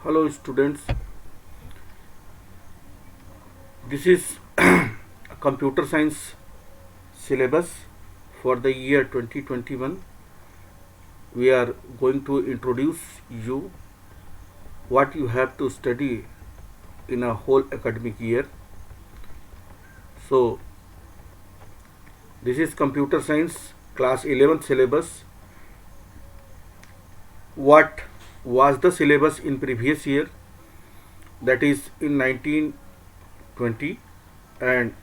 Hello students, this is a computer science syllabus for the year 2021. We are going to introduce you what you have to study in a whole academic year. So this is computer science class 11th syllabus. What was the syllabus in previous year, that is in 1920, and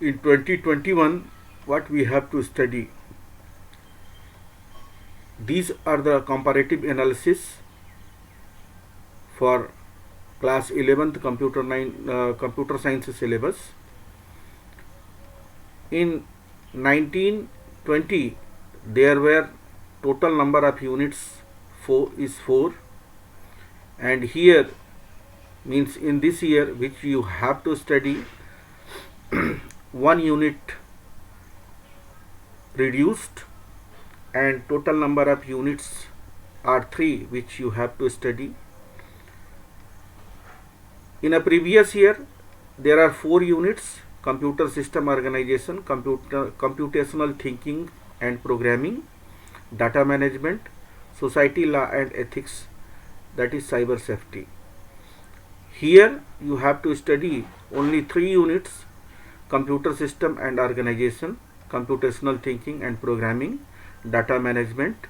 in 2021 what we have to study. These are the comparative analysis for class 11th computer science syllabus. In 1920 there were total number of units 4, and here means in this year which you have to study 1 unit reduced and total number of units are 3 which you have to study. In a previous year there are 4 units: computer system organization, computational thinking and programming, data management, society, law and ethics, that is cyber safety. Here you have to study only 3 units: computer system and organization, computational thinking and programming, data management.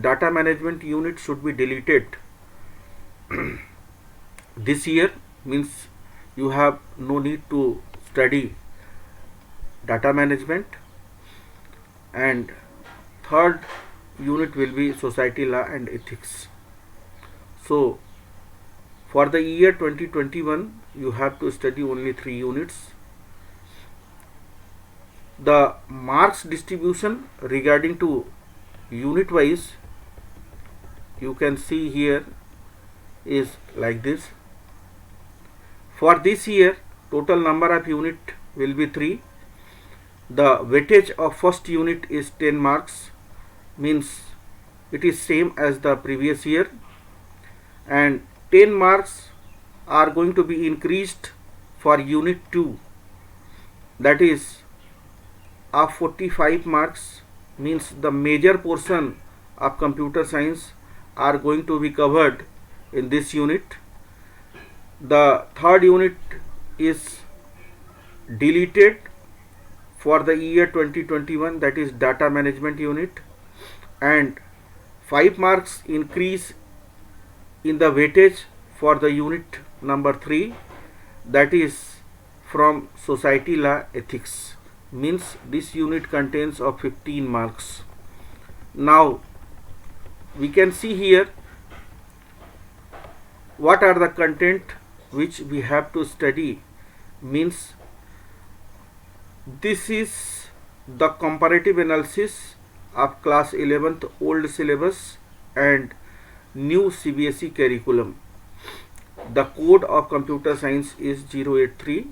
Data management unit should be deleted this year, means you have no need to study data management. And third unit will be society, law and ethics. So for the year 2021 you have to study only 3 units. The marks distribution regarding to unit wise you can see here is like this. For this year total number of unit will be 3. The weightage of first unit is 10 marks, means it is same as the previous year, and 10 marks are going to be increased for unit 2, that is of 45 marks, means the major portion of computer science are going to be covered in this unit. The third unit is deleted for the year 2021, that is data management unit, and 5 marks increase in the weightage for the unit number 3, that is from society, law, ethics, means this unit contains of 15 marks. Now we can see here what are the content which we have to study, means this is the comparative analysis of class 11th old syllabus and new CBSE curriculum. The code of computer science is 083,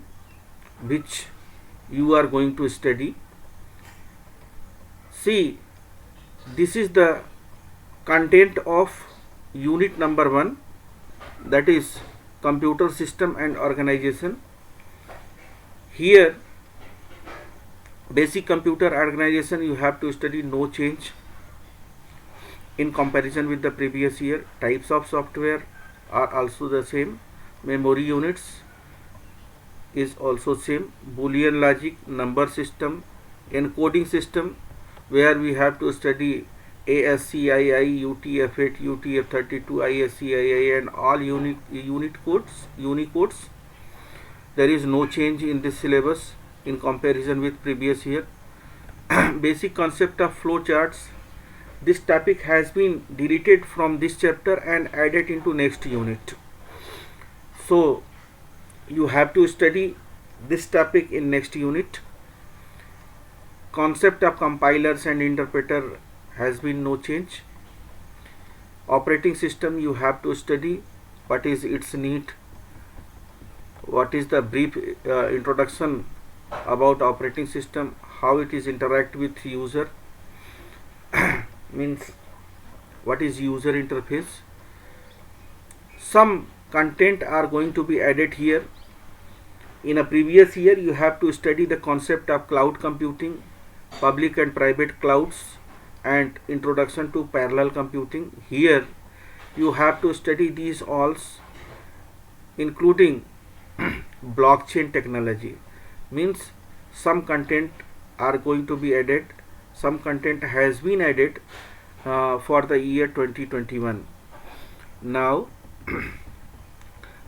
which you are going to study. See, this is the content of unit number 1, that is computer system and organization. Here basic computer organization you have to study, no change in comparison with the previous year. Types of software are also the same. Memory units is also same. Boolean logic, number system, encoding system, where we have to study ASCII, UTF-8, UTF-32, ISCII and all Unicodes. There is no change in this syllabus in comparison with previous year. Basic concept of flow charts, this topic has been deleted from this chapter and added into next unit. So you have to study this topic in next unit. Concept of compilers and interpreter has been no change. Operating system you have to study, what is its need, what is the brief introduction about operating system, how it is interact with user, means what is user interface. Some content are going to be added here. In a previous year, you have to study the concept of cloud computing, public and private clouds, and introduction to parallel computing. Here, you have to study these all, including blockchain technology. Means some content are going to be added, some content has been added for the year 2021. Now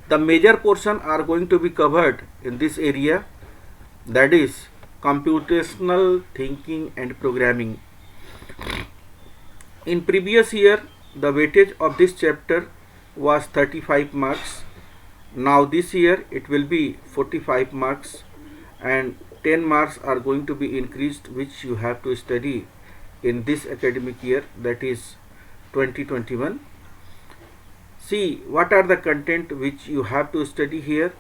the major portion are going to be covered in this area, that is computational thinking and programming. In previous year, the weightage of this chapter was 35 marks. Now this year it will be 45 marks, and 10 marks are going to be increased, which you have to study in this academic year, that is 2021. See what are the content which you have to study here.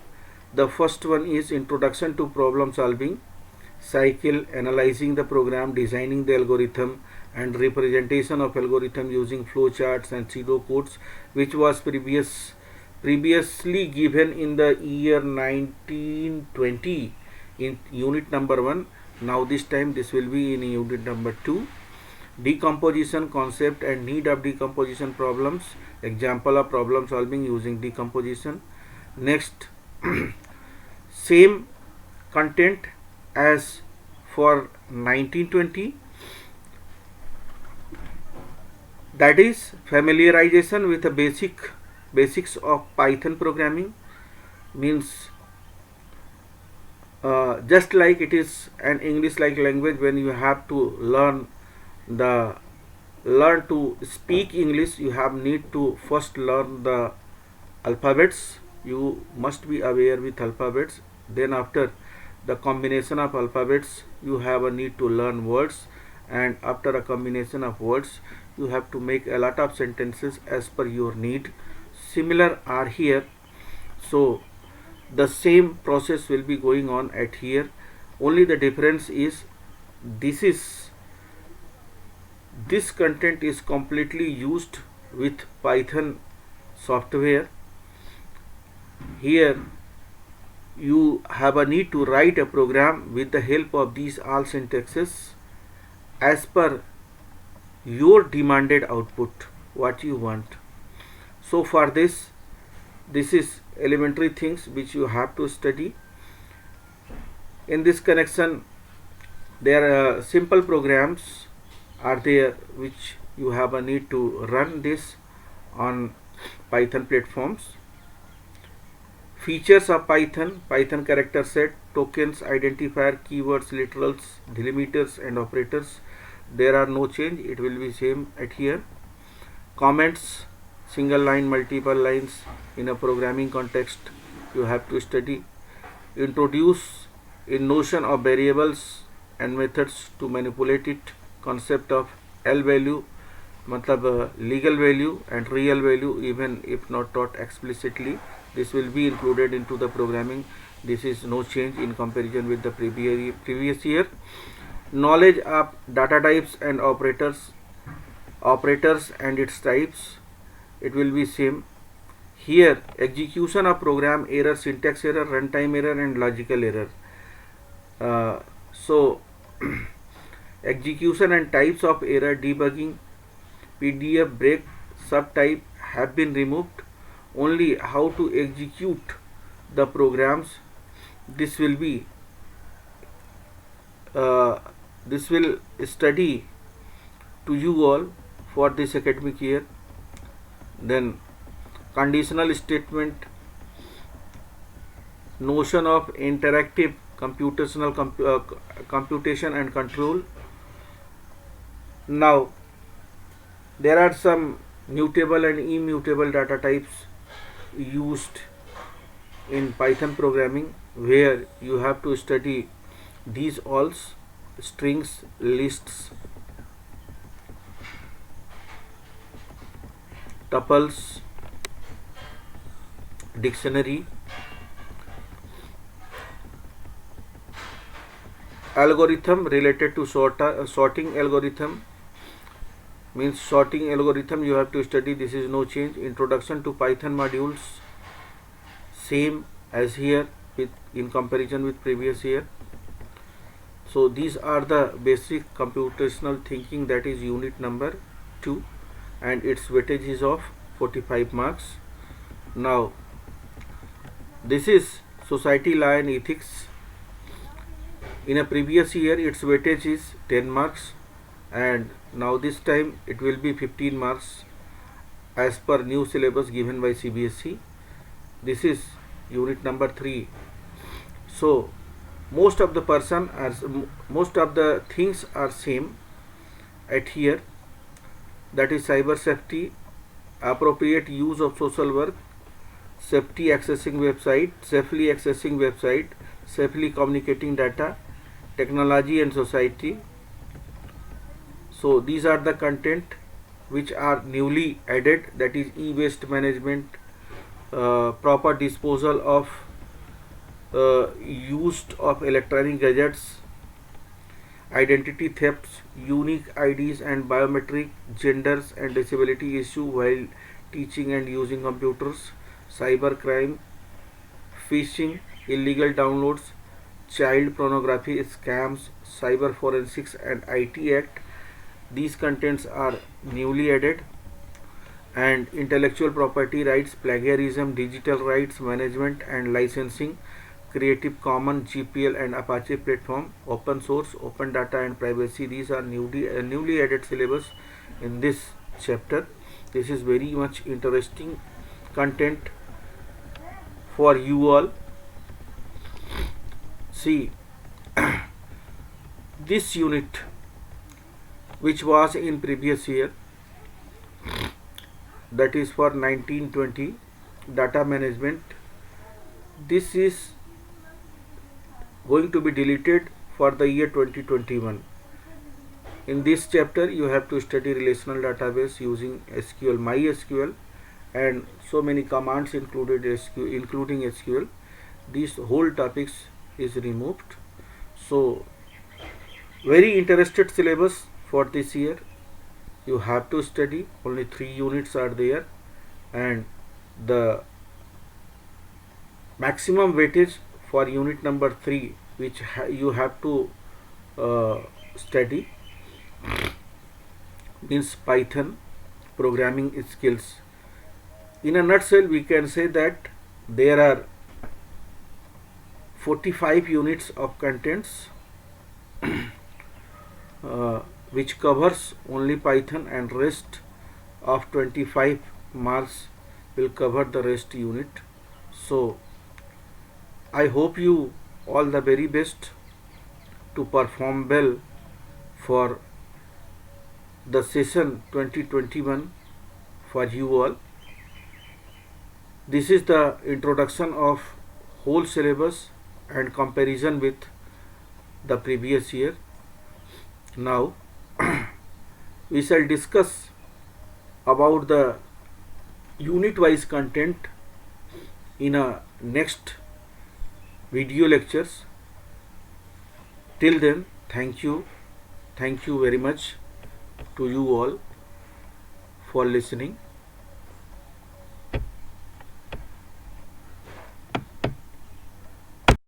The first one is introduction to problem solving cycle, analyzing the program, designing the algorithm, and representation of algorithm using flowcharts and pseudocodes, which was previously given in the year 1920 in unit number 1. Now this time this will be in unit number 2. Decomposition concept and need of decomposition problems, example of problem solving using decomposition. Next, same content as for 1920, that is familiarization with the basics of Python programming. Means just like it is an English like language, when you have to learn to speak English, you have need to first learn the alphabets. You must be aware with alphabets. Then after the combination of alphabets, you have a need to learn words, and after a combination of words, you have to make a lot of sentences as per your need. Similar are here. So the same process will be going on at here. Only the difference is this content is completely used with Python software. Here you have a need to write a program with the help of these all syntaxes as per your demanded output, what you want. So for this is elementary things which you have to study. In this connection, there are simple programs are there which you have a need to run this on Python platforms. Features of Python character set, tokens, identifier, keywords, literals, delimiters, and operators. There are no change, it will be same at here. Comments, single line, multiple lines in a programming context, you have to study. Introduce in notion of variables and methods to manipulate it. Concept of L value, matlab legal value and real value, even if not taught explicitly, this will be included into the programming. This is no change in comparison with the previous year. Knowledge of data types and operators and its types, it will be same. Here execution of program error, syntax error, runtime error, and logical error. So execution and types of error, debugging, PDF break subtype have been removed. Only how to execute the programs, this will study to you all for this academic year. Then conditional statement, notion of interactive computational computation and control. Now there are some mutable and immutable data types used in Python programming, where you have to study these all: strings, lists, tuples, dictionary. Algorithm related to sorting algorithm. means sorting algorithm you have to study. This is no change. Introduction to Python modules, same as here with in comparison with previous year. So these are the basic computational thinking, that is unit number 2, and its weightage is of 45 marks. Now this is society, law and ethics. In a previous year its weightage is 10 marks, and now this time it will be 15 marks as per new syllabus given by CBSE. This is unit number 3. So most of the things are same at here, that is cyber safety, appropriate use of social work, safely accessing website, safely communicating data, technology and society. So these are the content which are newly added, that is e-waste management, proper disposal of used of electronic gadgets, identity thefts, unique IDs and biometric, genders and disability issue while teaching and using computers, cyber crime, phishing, illegal downloads, child pornography scams, cyber forensics and IT Act. These contents are newly added. And intellectual property rights, plagiarism, digital rights management and licensing, Creative Commons, GPL and Apache platform, open source, open data and privacy. These are newly added syllabus in this chapter. This is very much interesting content for you all. See, this unit which was in previous year, that is for 1920, data management, this is going to be deleted for the year 2021. In this chapter you have to study relational database using SQL, MySQL, and so many commands including SQL. These whole topics is removed. So very interested syllabus for this year. You have to study. Only 3 units are there, and the maximum weightage for unit number 3, which you have to study, means Python programming skills. In a nutshell, we can say that there are 45 units of contents which covers only Python, and rest of 25 marks will cover the rest unit. So I hope you all the very best to perform well for the session 2021 for you all. This is the introduction of whole syllabus and comparison with the previous year. Now we shall discuss about the unit wise content in a next video lectures. Till then, thank you very much to you all for listening.